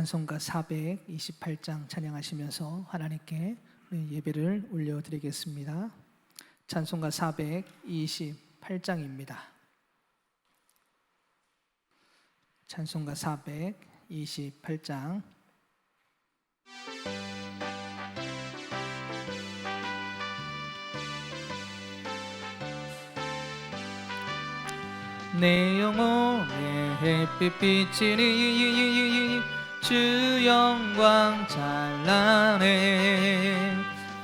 찬송가 428장 찬양하시면서 하나님께 예배를 올려드리겠습니다. 찬송가 428장입니다. 찬송가 428장. 내 영혼의 햇빛 비치니 주 영광 찬란해.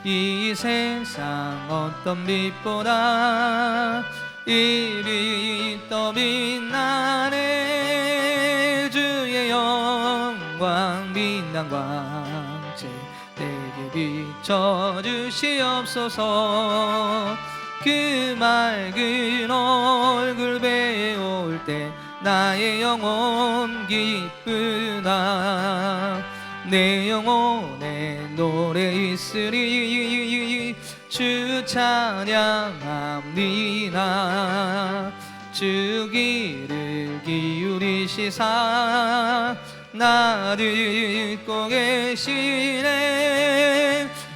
이 세상 어떤 빛보다 이리 더 빛나네. 주의 영광 빛난 광채 내게 비춰주시옵소서. 그 맑은 얼굴 배울 때 나의 영혼 기쁘나. 내 영혼에 노래 있으리 주 찬양합니다. 주 귀를 기울이시사 나 듣고 계시네.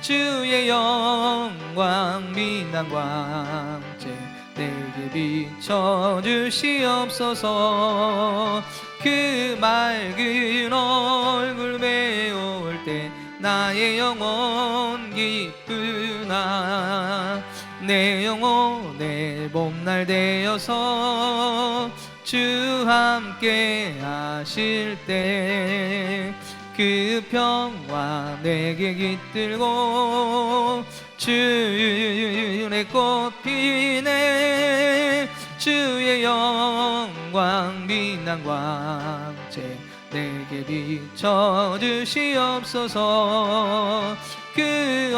주의 영광 빛난 광채 내게 비춰주시옵소서. 그 맑은 얼굴 배울 때 나의 영혼 기쁘나. 내 영혼의 봄날 되어서 주 함께 하실 때 그 평화 내게 깃들고 주의 꽃 피네. 주의 영광 빛난 광채 내게 비춰주시옵소서. 그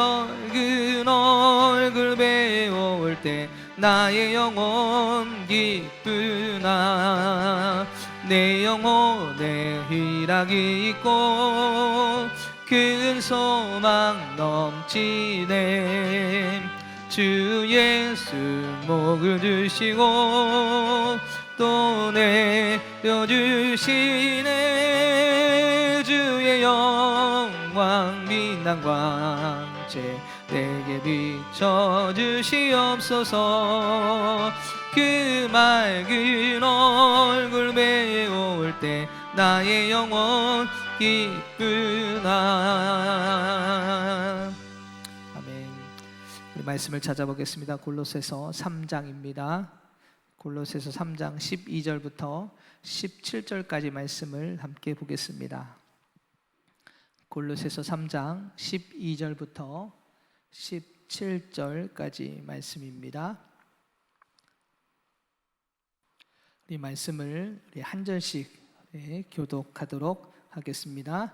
얼굴 배울 때 나의 영혼 기쁘나. 내 영혼에 희락이 있고 큰 소망 넘치네. 주 예수 목을 주시고 또 내려주시네. 주의 영광 빛난 광채 내게 비춰주시옵소서. 그 맑은 얼굴 배울 때 나의 영혼 기쁘나. 아멘. 우리 말씀을 찾아보겠습니다. 골로새서 3장입니다. 골로새서 3장 12절부터 17절까지 말씀을 함께 보겠습니다. 골로새서 3장 12절부터 17절까지 말씀입니다. 이 말씀을 한 절씩 교독하도록 하겠습니다.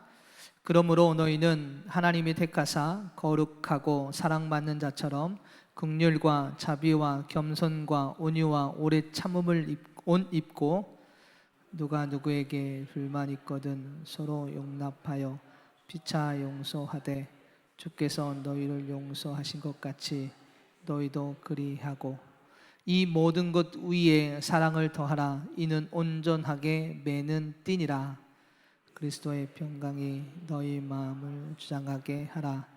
그러므로 너희는 하나님이 택하사 거룩하고 사랑받는 자처럼 긍휼과 자비와 겸손과 온유와 오래 참음을 옷 입고 누가 누구에게 불만 있거든 서로 용납하여 피차 용서하되 주께서 너희를 용서하신 것 같이 너희도 그리하고 이 모든 것 위에 사랑을 더하라. 이는 온전하게 매는 띠니라. 그리스도의 평강이 너희 마음을 주장하게 하라.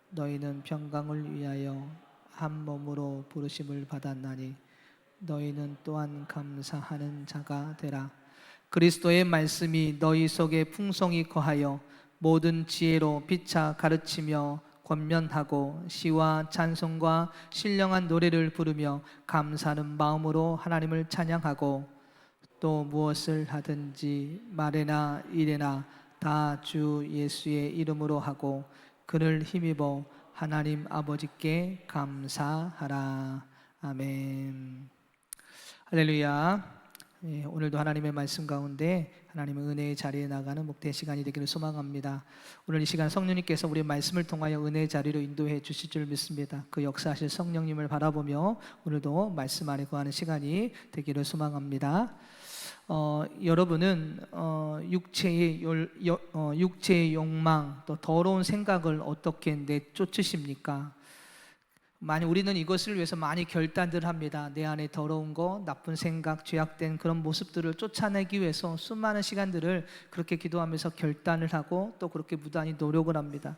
너희는 평강을 위하여 한 몸으로 부르심을 받았나니 너희는 또한 감사하는 자가 되라. 그리스도의 말씀이 너희 속에 풍성히 거하여 모든 지혜로 피차 가르치며 권면하고 시와 찬송과 신령한 노래를 부르며 감사하는 마음으로 하나님을 찬양하고 또 무엇을 하든지 말에나 일에나 다 주 예수의 이름으로 하고 그를 힘입어 하나님 아버지께 감사하라. 아멘. 할렐루야. 오늘도 하나님의 말씀 가운데 하나님의 은혜의 자리에 나가는 목대 시간이 되기를 소망합니다. 오늘 이 시간 성령님께서 우리 말씀을 통하여 은혜의 자리로 인도해 주실 줄 믿습니다. 그 역사하실 성령님을 바라보며 오늘도 말씀 안에 거하는 시간이 되기를 소망합니다. 여러분은 육체의 욕망 또 더러운 생각을 어떻게 내쫓으십니까? 우리는 이것을 위해서 많이 결단들 합니다. 내 안에 더러운 거, 나쁜 생각, 죄악된 그런 모습들을 쫓아내기 위해서 수많은 시간들을 그렇게 기도하면서 결단을 하고 또 그렇게 무단히 노력을 합니다.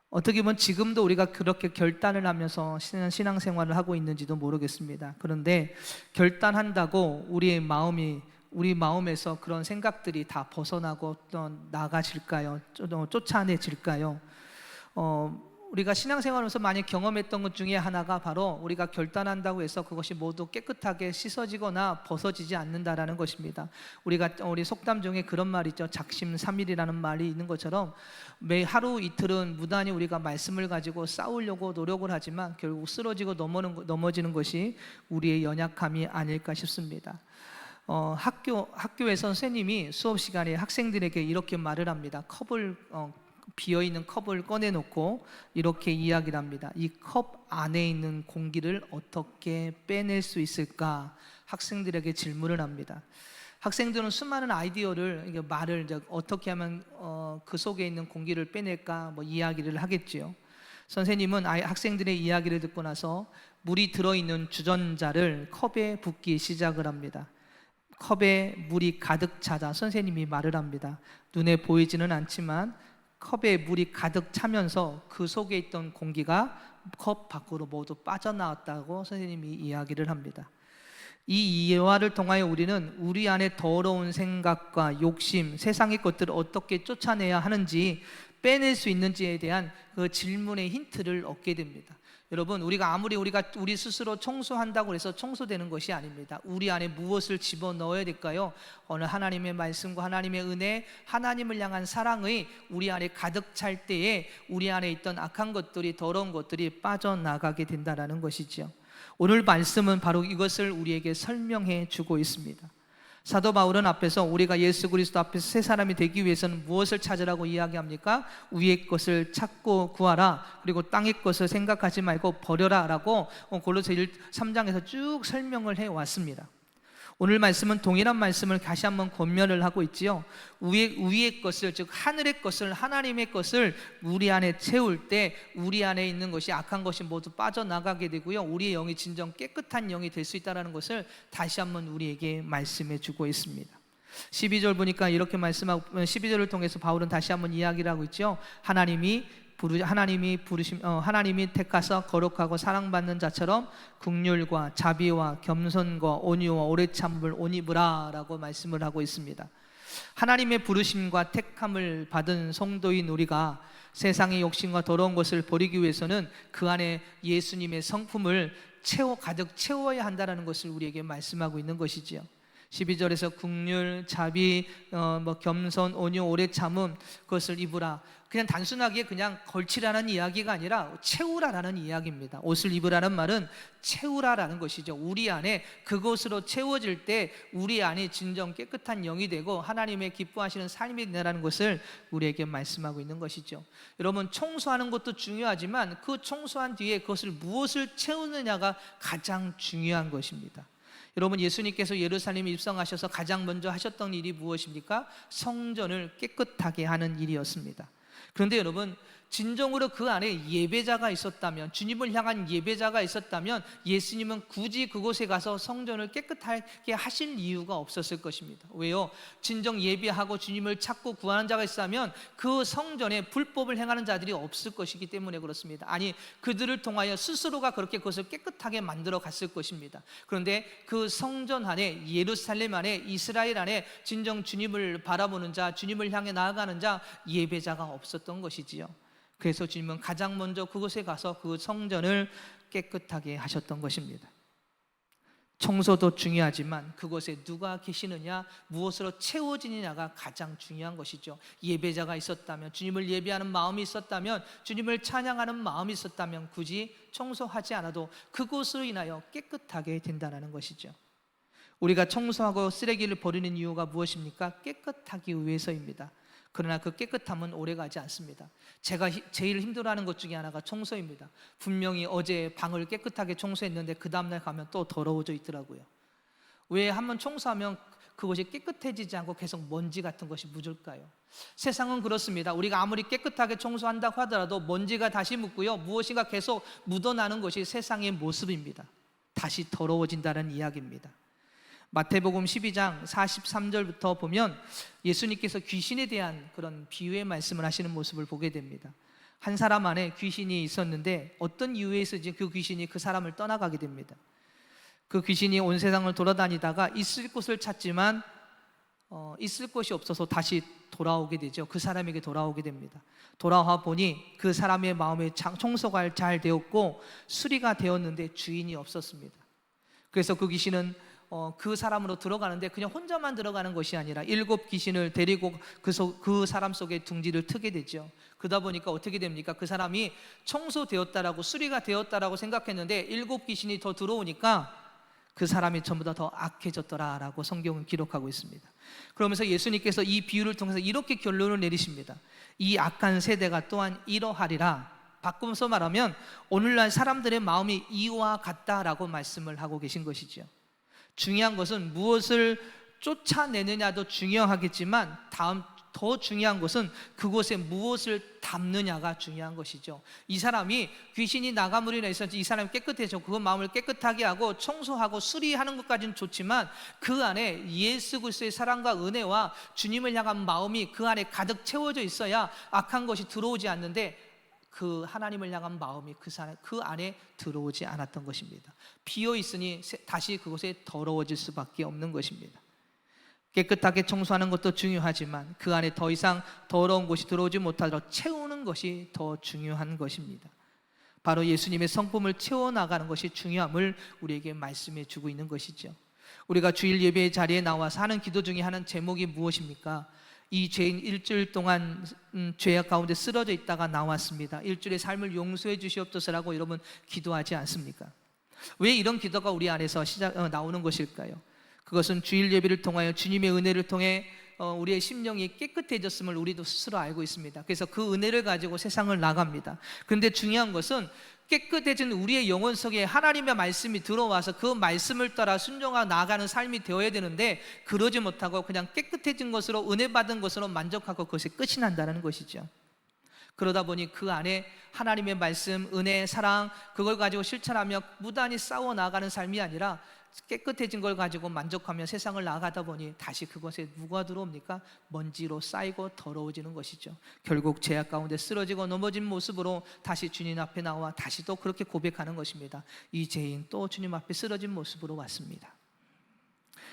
어떻게 보면 지금도 우리가 그렇게 결단을 하면서 신앙생활을 하고 있는지도 모르겠습니다. 그런데 결단한다고 우리 마음에서 그런 생각들이 다 벗어나고 또 나가질까요? 쫓아내질까요? 우리가 신앙생활하면서 많이 경험했던 것 중에 하나가 바로 우리가 결단한다고 해서 그것이 모두 깨끗하게 씻어지거나 벗어지지 않는다라는 것입니다. 우리 속담 중에 그런 말이 있죠. 작심삼일이라는 말이 있는 것처럼 매 하루 이틀은 무단히 우리가 말씀을 가지고 싸우려고 노력을 하지만 결국 쓰러지고 넘어지는 것이 우리의 연약함이 아닐까 싶습니다. 학교에서 선생님이 수업 시간에 학생들에게 이렇게 말을 합니다. 비어있는 컵을 꺼내놓고 이렇게 이야기를 합니다. 이 컵 안에 있는 공기를 어떻게 빼낼 수 있을까? 학생들에게 질문을 합니다. 학생들은 수많은 아이디어를, 말을 어떻게 하면 그 속에 있는 공기를 빼낼까 이야기를 하겠지요. 선생님은 학생들의 이야기를 듣고 나서 물이 들어있는 주전자를 컵에 붓기 시작을 합니다. 컵에 물이 가득 차다 선생님이 말을 합니다. 눈에 보이지는 않지만 컵에 물이 가득 차면서 그 속에 있던 공기가 컵 밖으로 모두 빠져나왔다고 선생님이 이야기를 합니다. 이 이해화를 통하여 우리는 우리 안에 더러운 생각과 욕심, 세상의 것들을 어떻게 쫓아내야 하는지, 빼낼 수 있는지에 대한 그 질문의 힌트를 얻게 됩니다. 여러분, 우리가 우리 스스로 청소한다고 해서 청소되는 것이 아닙니다. 우리 안에 무엇을 집어넣어야 될까요? 오늘 하나님의 말씀과 하나님의 은혜, 하나님을 향한 사랑의 우리 안에 가득 찰 때에 우리 안에 있던 악한 것들이, 더러운 것들이 빠져나가게 된다는 것이죠. 오늘 말씀은 바로 이것을 우리에게 설명해 주고 있습니다. 사도 바울은 앞에서 우리가 예수 그리스도 앞에서 새 사람이 되기 위해서는 무엇을 찾으라고 이야기합니까? 위의 것을 찾고 구하라, 그리고 땅의 것을 생각하지 말고 버려라 라고 골로새 3장에서 쭉 설명을 해왔습니다. 오늘 말씀은 동일한 말씀을 다시 한번 권면을 하고 있지요. 위의 것을, 즉 하늘의 것을, 하나님의 것을 우리 안에 채울 때 우리 안에 있는 것이, 악한 것이 모두 빠져나가게 되고요, 우리의 영이 진정 깨끗한 영이 될 수 있다는 것을 다시 한번 우리에게 말씀해 주고 있습니다. 12절 보니까 이렇게 말씀하고, 12절을 통해서 바울은 다시 한번 이야기를 하고 있죠. 하나님이 택하사 거룩하고 사랑받는 자처럼 긍휼과 자비와 겸손과 온유와 오래 참음을 옷 입으라 라고 말씀을 하고 있습니다. 하나님의 부르심과 택함을 받은 성도인 우리가 세상의 욕심과 더러운 것을 버리기 위해서는 그 안에 예수님의 성품을 가득 채워야 한다는 것을 우리에게 말씀하고 있는 것이지요. 12절에서 긍휼, 자비, 겸손, 온유, 오래 참음, 그것을 입으라. 그냥 단순하게 그냥 걸치라는 이야기가 아니라 채우라라는 이야기입니다. 옷을 입으라는 말은 채우라라는 것이죠. 우리 안에 그것으로 채워질 때 우리 안에 진정 깨끗한 영이 되고 하나님의 기뻐하시는 삶이 된다는 것을 우리에게 말씀하고 있는 것이죠. 여러분, 청소하는 것도 중요하지만 그 청소한 뒤에 그것을 무엇을 채우느냐가 가장 중요한 것입니다. 여러분, 예수님께서 예루살렘에 입성하셔서 가장 먼저 하셨던 일이 무엇입니까? 성전을 깨끗하게 하는 일이었습니다. 그런데 여러분, 진정으로 그 안에 예배자가 있었다면, 주님을 향한 예배자가 있었다면 예수님은 굳이 그곳에 가서 성전을 깨끗하게 하실 이유가 없었을 것입니다. 왜요? 진정 예배하고 주님을 찾고 구하는 자가 있다면 그 성전에 불법을 행하는 자들이 없을 것이기 때문에 그렇습니다. 아니, 그들을 통하여 스스로가 그렇게 그것을 깨끗하게 만들어 갔을 것입니다. 그런데 그 성전 안에, 예루살렘 안에, 이스라엘 안에 진정 주님을 바라보는 자, 주님을 향해 나아가는 자, 예배자가 없었던 것이지요. 그래서 주님은 가장 먼저 그곳에 가서 그 성전을 깨끗하게 하셨던 것입니다. 청소도 중요하지만 그곳에 누가 계시느냐, 무엇으로 채워지느냐가 가장 중요한 것이죠. 예배자가 있었다면, 주님을 예배하는 마음이 있었다면, 주님을 찬양하는 마음이 있었다면 굳이 청소하지 않아도 그곳으로 인하여 깨끗하게 된다는 것이죠. 우리가 청소하고 쓰레기를 버리는 이유가 무엇입니까? 깨끗하기 위해서입니다. 그러나 그 깨끗함은 오래가지 않습니다. 제가 제일 힘들어하는 것 중에 하나가 청소입니다. 분명히 어제 방을 깨끗하게 청소했는데 그 다음날 가면 또 더러워져 있더라고요. 왜? 한번 청소하면 그것이 깨끗해지지 않고 계속 먼지 같은 것이 묻을까요? 세상은 그렇습니다. 우리가 아무리 깨끗하게 청소한다고 하더라도 먼지가 다시 묻고요, 무엇인가 계속 묻어나는 것이 세상의 모습입니다. 다시 더러워진다는 이야기입니다. 마태복음 12장 43절부터 보면 예수님께서 귀신에 대한 그런 비유의 말씀을 하시는 모습을 보게 됩니다. 한 사람 안에 귀신이 있었는데 어떤 이유에서인지 그 귀신이 그 사람을 떠나가게 됩니다. 그 귀신이 온 세상을 돌아다니다가 있을 곳을 찾지만 있을 곳이 없어서 다시 돌아오게 되죠. 그 사람에게 돌아오게 됩니다. 돌아와 보니 그 사람의 마음에 청소가 잘 되었고 수리가 되었는데 주인이 없었습니다. 그래서 그 귀신은 그 사람으로 들어가는데 그냥 혼자만 들어가는 것이 아니라 7 귀신을 데리고 그 사람 속에 둥지를 트게 되죠. 그러다 보니까 어떻게 됩니까? 그 사람이 청소되었다라고, 수리가 되었다라고 생각했는데 7 귀신이 더 들어오니까 그 사람이 전부 다 더 악해졌더라라고 성경은 기록하고 있습니다. 그러면서 예수님께서 이 비유를 통해서 이렇게 결론을 내리십니다. 이 악한 세대가 또한 이러하리라. 바꾸면서 말하면 오늘날 사람들의 마음이 이와 같다라고 말씀을 하고 계신 것이죠. 중요한 것은 무엇을 쫓아내느냐도 중요하겠지만 더 중요한 것은 그곳에 무엇을 담느냐가 중요한 것이죠. 이 사람이 귀신이 나가물이 있었지, 이 사람이 깨끗해져 그 마음을 깨끗하게 하고 청소하고 수리하는 것까지는 좋지만 그 안에 예수 그리스도의 사랑과 은혜와 주님을 향한 마음이 그 안에 가득 채워져 있어야 악한 것이 들어오지 않는데 그 하나님을 향한 마음이 그 안에 들어오지 않았던 것입니다. 비어 있으니 다시 그곳에 더러워질 수밖에 없는 것입니다. 깨끗하게 청소하는 것도 중요하지만 그 안에 더 이상 더러운 것이 들어오지 못하도록 채우는 것이 더 중요한 것입니다. 바로 예수님의 성품을 채워나가는 것이 중요함을 우리에게 말씀해 주고 있는 것이죠. 우리가 주일 예배의 자리에 나와서 하는 기도 중에 하는 제목이 무엇입니까? 이 죄인 일주일 동안 죄악 가운데 쓰러져 있다가 나왔습니다. 일주일의 삶을 용서해 주시옵소서라고 여러분 기도하지 않습니까? 왜 이런 기도가 우리 안에서 나오는 것일까요? 그것은 주일 예배를 통하여 주님의 은혜를 통해 우리의 심령이 깨끗해졌음을 우리도 스스로 알고 있습니다. 그래서 그 은혜를 가지고 세상을 나갑니다. 그런데 중요한 것은 깨끗해진 우리의 영혼 속에 하나님의 말씀이 들어와서 그 말씀을 따라 순종하고 나아가는 삶이 되어야 되는데 그러지 못하고 그냥 깨끗해진 것으로, 은혜 받은 것으로 만족하고 그것이 끝이 난다는 것이죠. 그러다 보니 그 안에 하나님의 말씀, 은혜, 사랑 그걸 가지고 실천하며 무단히 싸워 나가는 삶이 아니라 깨끗해진 걸 가지고 만족하며 세상을 나가다 보니 다시 그것에 누가 들어옵니까? 먼지로 쌓이고 더러워지는 것이죠. 결국 죄악 가운데 쓰러지고 넘어진 모습으로 다시 주님 앞에 나와 다시 또 그렇게 고백하는 것입니다. 이 죄인 또 주님 앞에 쓰러진 모습으로 왔습니다.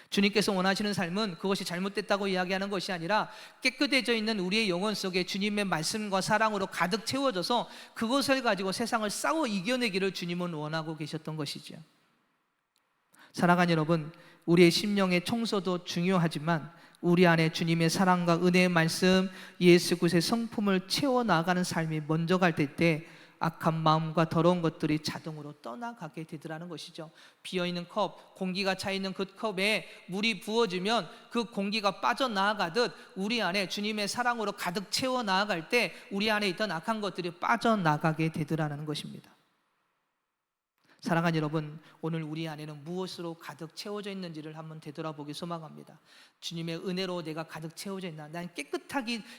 주님께서 원하시는 삶은 그것이 잘못됐다고 이야기하는 것이 아니라 깨끗해져 있는 우리의 영혼 속에 주님의 말씀과 사랑으로 가득 채워져서 그것을 가지고 세상을 싸워 이겨내기를 주님은 원하고 계셨던 것이죠. 사랑하는 여러분, 우리의 심령의 청소도 중요하지만 우리 안에 주님의 사랑과 은혜의 말씀, 예수 그리스도의 성품을 채워나가는 삶이 먼저 갈 때 악한 마음과 더러운 것들이 자동으로 떠나가게 되더라는 것이죠. 비어있는 컵, 공기가 차있는 그 컵에 물이 부어지면 그 공기가 빠져나가듯 우리 안에 주님의 사랑으로 가득 채워나갈 때 우리 안에 있던 악한 것들이 빠져나가게 되더라는 것입니다. 사랑하는 여러분, 오늘 우리 안에는 무엇으로 가득 채워져 있는지를 한번 되돌아보기 소망합니다. 주님의 은혜로 내가 가득 채워져 있나? 난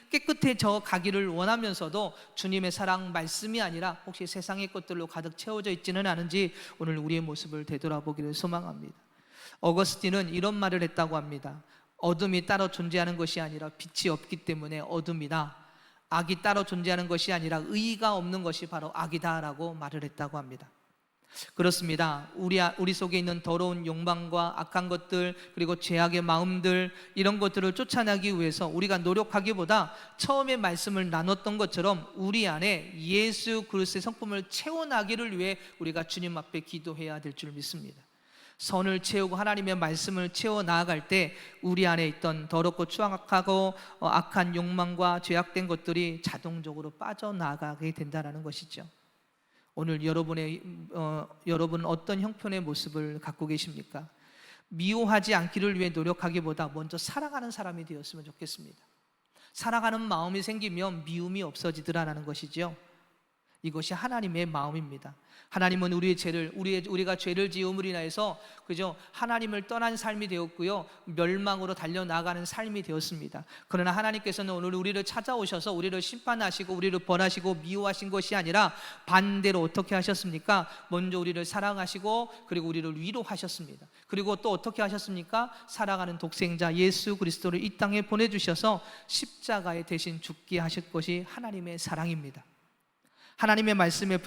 깨끗해져 가기를 원하면서도 주님의 사랑 말씀이 아니라 혹시 세상의 것들로 가득 채워져 있지는 않은지 오늘 우리의 모습을 되돌아보기를 소망합니다. 어거스틴은 이런 말을 했다고 합니다. 어둠이 따로 존재하는 것이 아니라 빛이 없기 때문에 어둠이다. 악이 따로 존재하는 것이 아니라 의의가 없는 것이 바로 악이다라고 말을 했다고 합니다. 그렇습니다. 우리 속에 있는 더러운 욕망과 악한 것들, 그리고 죄악의 마음들, 이런 것들을 쫓아내기 위해서 우리가 노력하기보다 처음에 말씀을 나눴던 것처럼 우리 안에 예수 그리스도의 성품을 채워나기를 위해 우리가 주님 앞에 기도해야 될 줄 믿습니다. 선을 채우고 하나님의 말씀을 채워 나아갈 때 우리 안에 있던 더럽고 추악하고 악한 욕망과 죄악된 것들이 자동적으로 빠져나가게 된다는 것이죠. 오늘 여러분 어떤 형편의 모습을 갖고 계십니까? 미워하지 않기를 위해 노력하기보다 먼저 사랑하는 사람이 되었으면 좋겠습니다. 사랑하는 마음이 생기면 미움이 없어지더라는 것이죠. 이것이 하나님의 마음입니다. 하나님은 우리가 죄를 지음으로 인하여서 그죠? 하나님을 떠난 삶이 되었고요, 멸망으로 달려나가는 삶이 되었습니다. 그러나 하나님께서는 오늘 우리를 찾아오셔서 우리를 심판하시고 우리를 벌하시고 미워하신 것이 아니라 반대로 어떻게 하셨습니까? 먼저 우리를 사랑하시고 그리고 우리를 위로하셨습니다. 그리고 또 어떻게 하셨습니까? 사랑하는 독생자 예수 그리스도를 이 땅에 보내주셔서 십자가에 대신 죽게 하실 것이 하나님의 사랑입니다. 하나님의 말씀에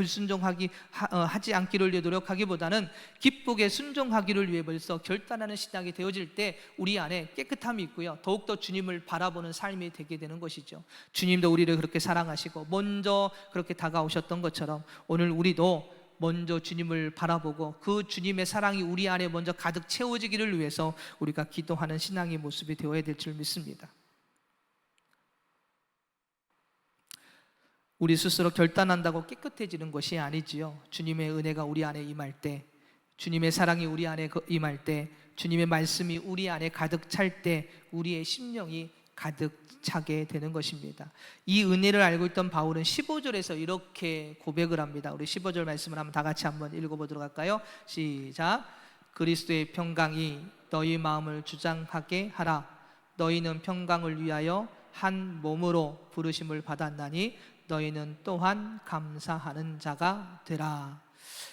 하지 않기를 위해 노력하기보다는 기쁘게 순종하기를 위해 벌써 결단하는 신앙이 되어질 때 우리 안에 깨끗함이 있고요, 더욱더 주님을 바라보는 삶이 되게 되는 것이죠. 주님도 우리를 그렇게 사랑하시고 먼저 그렇게 다가오셨던 것처럼 오늘 우리도 먼저 주님을 바라보고 그 주님의 사랑이 우리 안에 먼저 가득 채워지기를 위해서 우리가 기도하는 신앙의 모습이 되어야 될 줄 믿습니다. 우리 스스로 결단한다고 깨끗해지는 것이 아니지요. 주님의 은혜가 우리 안에 임할 때, 주님의 사랑이 우리 안에 임할 때, 주님의 말씀이 우리 안에 가득 찰 때 우리의 심령이 가득 차게 되는 것입니다. 이 은혜를 알고 있던 바울은 15절에서 이렇게 고백을 합니다. 우리 15절 말씀을 한번 다 같이 한번 읽어보도록 할까요? 시작. 그리스도의 평강이 너희 마음을 주장하게 하라. 너희는 평강을 위하여 한 몸으로 부르심을 받았나니 너희는 또한 감사하는 자가 되라.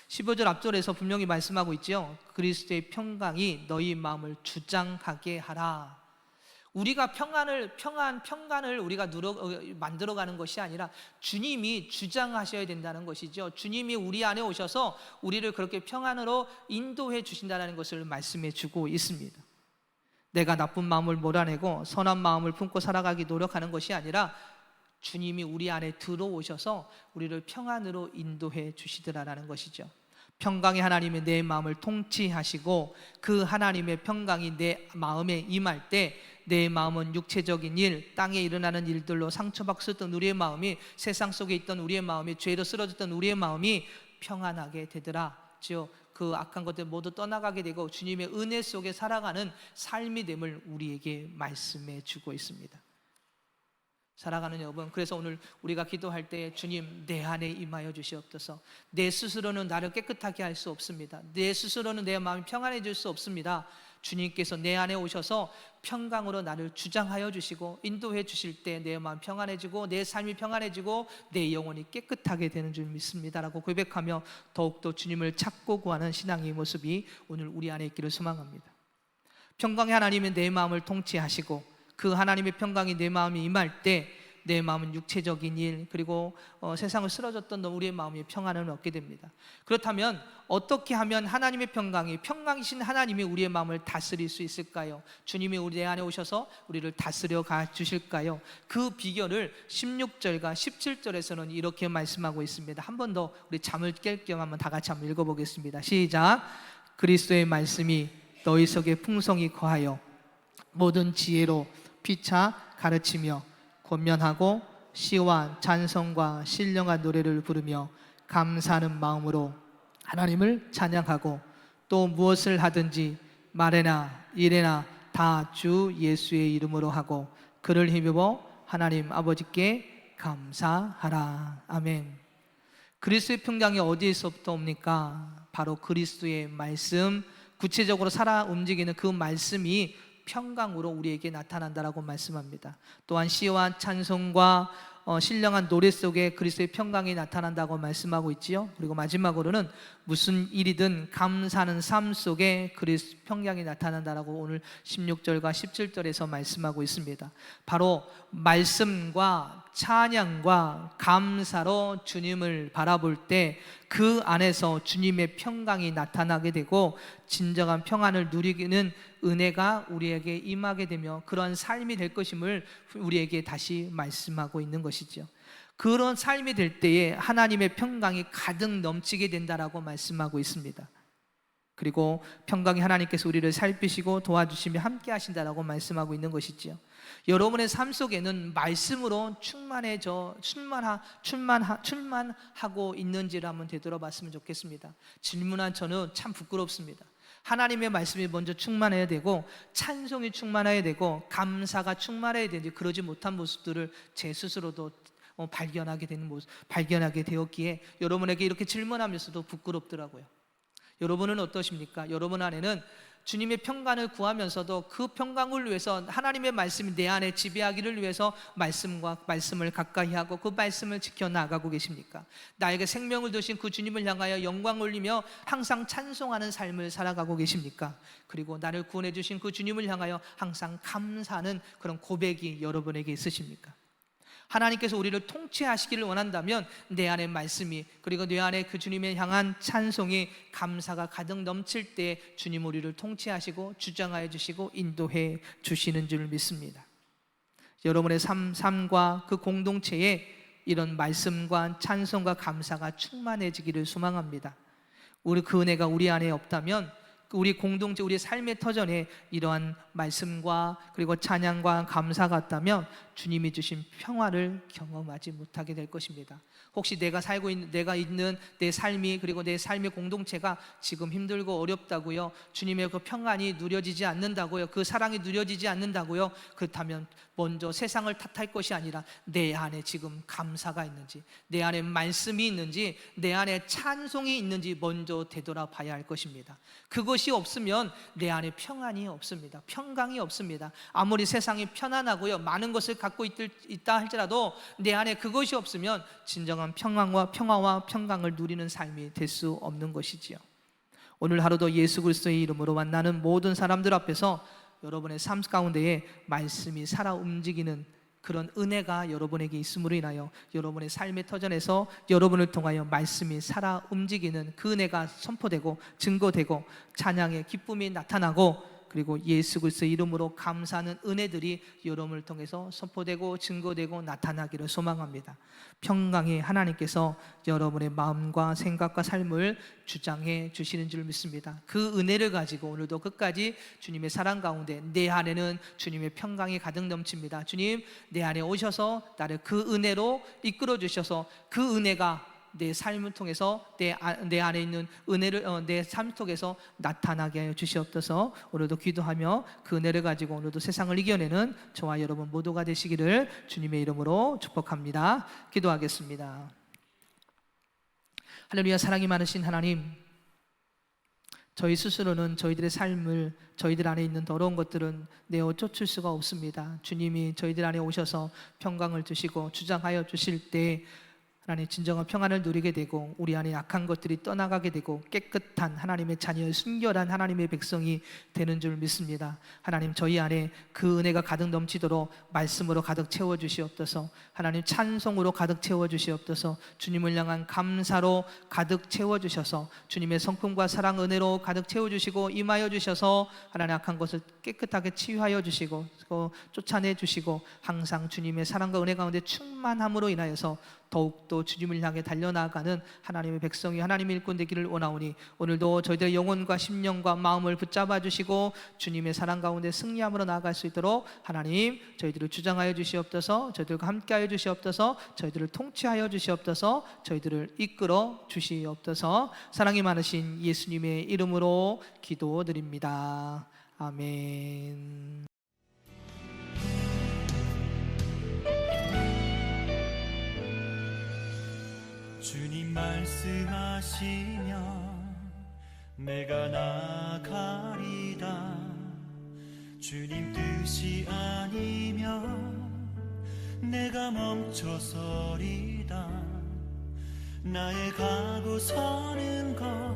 15절 앞절에서 분명히 말씀하고 있죠. 그리스도의 평강이 너희 마음을 주장하게 하라. 우리가 평안을 우리가 만들어가는 것이 아니라 주님이 주장하셔야 된다는 것이죠. 주님이 우리 안에 오셔서 우리를 그렇게 평안으로 인도해 주신다는 것을 말씀해 주고 있습니다. 내가 나쁜 마음을 몰아내고 선한 마음을 품고 살아가기 노력하는 것이 아니라 주님이 우리 안에 들어오셔서 우리를 평안으로 인도해 주시더라라는 것이죠. 평강의 하나님이 내 마음을 통치하시고 그 하나님의 평강이 내 마음에 임할 때 내 마음은 육체적인 일, 땅에 일어나는 일들로 상처받았던 우리의 마음이, 세상 속에 있던 우리의 마음이, 죄로 쓰러졌던 우리의 마음이 평안하게 되더라. 그 악한 것들 모두 떠나가게 되고 주님의 은혜 속에 살아가는 삶이 됨을 우리에게 말씀해 주고 있습니다. 살아가는 여러분, 그래서 오늘 우리가 기도할 때 주님 내 안에 임하여 주시옵소서. 내 스스로는 나를 깨끗하게 할 수 없습니다. 내 스스로는 내 마음이 평안해질 수 없습니다. 주님께서 내 안에 오셔서 평강으로 나를 주장하여 주시고 인도해 주실 때 내 마음 평안해지고 내 삶이 평안해지고 내 영혼이 깨끗하게 되는 줄 믿습니다라고 고백하며 더욱더 주님을 찾고 구하는 신앙의 모습이 오늘 우리 안에 있기를 소망합니다. 평강의 하나님은 내 마음을 통치하시고 그 하나님의 평강이 내 마음에 임할 때 내 마음은 육체적인 일 그리고 세상을 쓰러졌던 우리의 마음이 평안을 얻게 됩니다. 그렇다면 어떻게 하면 하나님의 평강이신 하나님이 우리의 마음을 다스릴 수 있을까요? 주님이 우리 안에 오셔서 우리를 다스려 가 주실까요? 그 비결을 16절과 17절에서는 이렇게 말씀하고 있습니다. 한 번 더 우리 잠을 깰 겸 한번 다 같이 한번 읽어보겠습니다. 시작. 그리스도의 말씀이 너희 속에 풍성히 거하여 모든 지혜로 피차 가르치며 권면하고 시와 찬송과 신령한 노래를 부르며 감사하는 마음으로 하나님을 찬양하고 또 무엇을 하든지 말에나 일에나 다 주 예수의 이름으로 하고 그를 힘입어 하나님 아버지께 감사하라. 아멘. 그리스도의 평강이 어디에서부터 옵니까? 바로 그리스도의 말씀, 구체적으로 살아 움직이는 그 말씀이 평강으로 우리에게 나타난다라고 말씀합니다. 또한 시와 찬송과 신령한 노래 속에 그리스도의 평강이 나타난다고 말씀하고 있지요. 그리고 마지막으로는 무슨 일이든 감사하는 삶 속에 그리스도의 평강이 나타난다라고 오늘 16절과 17절에서 말씀하고 있습니다. 바로 말씀과 찬양과 감사로 주님을 바라볼 때 그 안에서 주님의 평강이 나타나게 되고 진정한 평안을 누리는 은혜가 우리에게 임하게 되며 그런 삶이 될 것임을 우리에게 다시 말씀하고 있는 것이죠. 그런 삶이 될 때에 하나님의 평강이 가득 넘치게 된다라고 말씀하고 있습니다. 그리고 평강이 하나님께서 우리를 살피시고 도와주시며 함께 하신다라고 말씀하고 있는 것이지요. 여러분의 삶 속에는 말씀으로 충만하고 있는지를 한번 되돌아봤으면 좋겠습니다. 질문한 저는 참 부끄럽습니다. 하나님의 말씀이 먼저 충만해야 되고 찬송이 충만해야 되고 감사가 충만해야 되는지 그러지 못한 모습들을 제 스스로도 발견하게 되었기에 여러분에게 이렇게 질문하면서도 부끄럽더라고요. 여러분은 어떠십니까? 여러분 안에는 주님의 평강을 구하면서도 그 평강을 위해서 하나님의 말씀이 내 안에 지배하기를 위해서 말씀을 가까이 하고 그 말씀을 지켜나가고 계십니까? 나에게 생명을 주신 그 주님을 향하여 영광 올리며 항상 찬송하는 삶을 살아가고 계십니까? 그리고 나를 구원해 주신 그 주님을 향하여 항상 감사하는 그런 고백이 여러분에게 있으십니까? 하나님께서 우리를 통치하시기를 원한다면 내 안에 말씀이, 그리고 내 안에 그 주님을 향한 찬송이, 감사가 가득 넘칠 때 주님 우리를 통치하시고 주장하여 주시고 인도해 주시는 줄 믿습니다. 여러분의 삶과 그 공동체에 이런 말씀과 찬송과 감사가 충만해지기를 소망합니다. 그 은혜가 우리 안에 없다면 우리 공동체, 우리 삶의 터전에 이러한 말씀과 그리고 찬양과 감사가 없다면 주님이 주신 평화를 경험하지 못하게 될 것입니다. 혹시 내가 있는 내 삶이, 그리고 내 삶의 공동체가 지금 힘들고 어렵다고요? 주님의 그 평안이 누려지지 않는다고요? 그 사랑이 누려지지 않는다고요? 그렇다면 먼저 세상을 탓할 것이 아니라 내 안에 지금 감사가 있는지, 내 안에 말씀이 있는지, 내 안에 찬송이 있는지 먼저 되돌아봐야 할 것입니다. 그것이 없으면 내 안에 평안이 없습니다. 평강이 없습니다. 아무리 세상이 편안하고요, 많은 것을 갖고 있다 할지라도 내 안에 그것이 없으면 진정한 평화와 평강을 누리는 삶이 될 수 없는 것이지요. 오늘 하루도 예수 그리스도의 이름으로 만나는 모든 사람들 앞에서 여러분의 삶 가운데에 말씀이 살아 움직이는 그런 은혜가 여러분에게 있음으로 인하여 여러분의 삶의 터전에서 여러분을 통하여 말씀이 살아 움직이는 그 은혜가 선포되고 증거되고 찬양의 기쁨이 나타나고, 그리고 예수 그리스도의 이름으로 감사하는 은혜들이 여러분을 통해서 선포되고 증거되고 나타나기를 소망합니다. 평강의 하나님께서 여러분의 마음과 생각과 삶을 주장해 주시는 줄 믿습니다. 그 은혜를 가지고 오늘도 끝까지 주님의 사랑 가운데 내 안에는 주님의 평강이 가득 넘칩니다. 주님, 내 안에 오셔서 나를 그 은혜로 이끌어 주셔서 그 은혜가 내 삶을 통해서 내 안에 있는 은혜를 내 삶 속에서 나타나게 하여 주시옵소서. 오늘도 기도하며 그 은혜를 가지고 오늘도 세상을 이겨내는 저와 여러분 모두가 되시기를 주님의 이름으로 축복합니다. 기도하겠습니다. 할렐루야. 사랑이 많으신 하나님, 저희 스스로는 저희들의 삶을, 저희들 안에 있는 더러운 것들은 내어 쫓을 수가 없습니다. 주님이 저희들 안에 오셔서 평강을 주시고 주장하여 주실 때 하나님 진정한 평안을 누리게 되고 우리 안에 약한 것들이 떠나가게 되고 깨끗한 하나님의 자녀, 순결한 하나님의 백성이 되는 줄 믿습니다. 하나님, 저희 안에 그 은혜가 가득 넘치도록 말씀으로 가득 채워주시옵소서. 하나님, 찬송으로 가득 채워주시옵소서. 주님을 향한 감사로 가득 채워주셔서 주님의 성품과 사랑, 은혜로 가득 채워주시고 임하여 주셔서 하나님 악한 것을 깨끗하게 치유하여 주시고 쫓아내 주시고 항상 주님의 사랑과 은혜 가운데 충만함으로 인하여서 더욱더 주님을 향해 달려나가는 하나님의 백성이 하나님의 일꾼 되기를 원하오니 오늘도 저희들의 영혼과 심령과 마음을 붙잡아 주시고 주님의 사랑 가운데 승리함으로 나아갈 수 있도록 하나님 저희들을 주장하여 주시옵소서. 저희들과 함께하여 주시옵소서. 저희들을 통치하여 주시옵소서. 저희들을 이끌어 주시옵소서. 사랑이 많으신 예수님의 이름으로 기도드립니다. 아멘. 주님 말씀하시면 내가 나가리다. 주님 뜻이 아니면 내가 멈춰서리다. 나의 가고 서는 것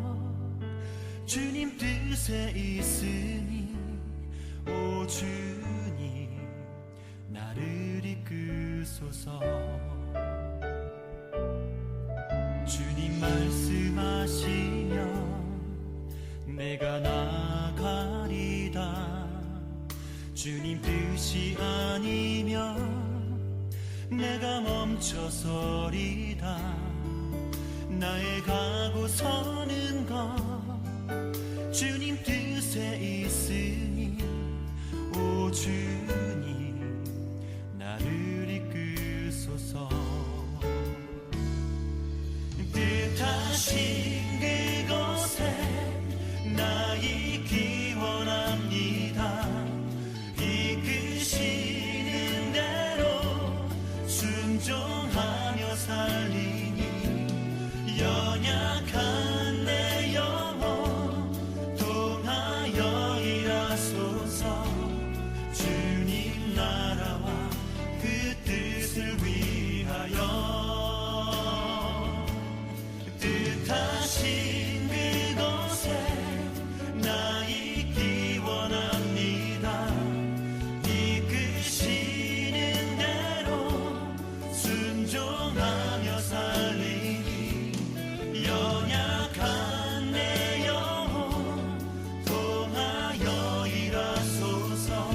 주님 뜻에 있으니 오 주님 나를 이끄소서. 주님 말씀하시면 내가 나가리다. 주님 뜻이 아니면 내가 멈춰서리다. 나의 가고 서는 것 주님 뜻에 있으니 오 주님 나를 이끄소서. 뜻하신 그곳에 나 있기 원합니다. 이끄시는 대로 순종하 살리니 연약한 내 영혼 통하여 일하소서. 주님 나라와 그 뜻을 위하여 뜻하신 그곳에 나 있기 원합니다. 이끄시는 대로 순종하며 살리니 연약한 내 영혼 통하여 일하소서.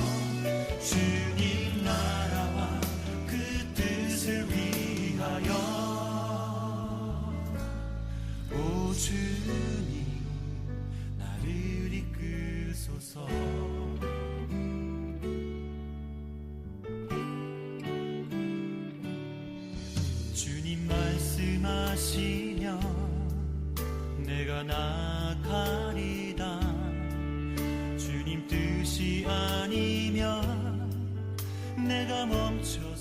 주님 나라와 그 뜻을 위하여. 오 주님 나를 이끄소서. 주님 말씀하시면 내가 나가리다. 주님 뜻이 아니면 내가 멈춰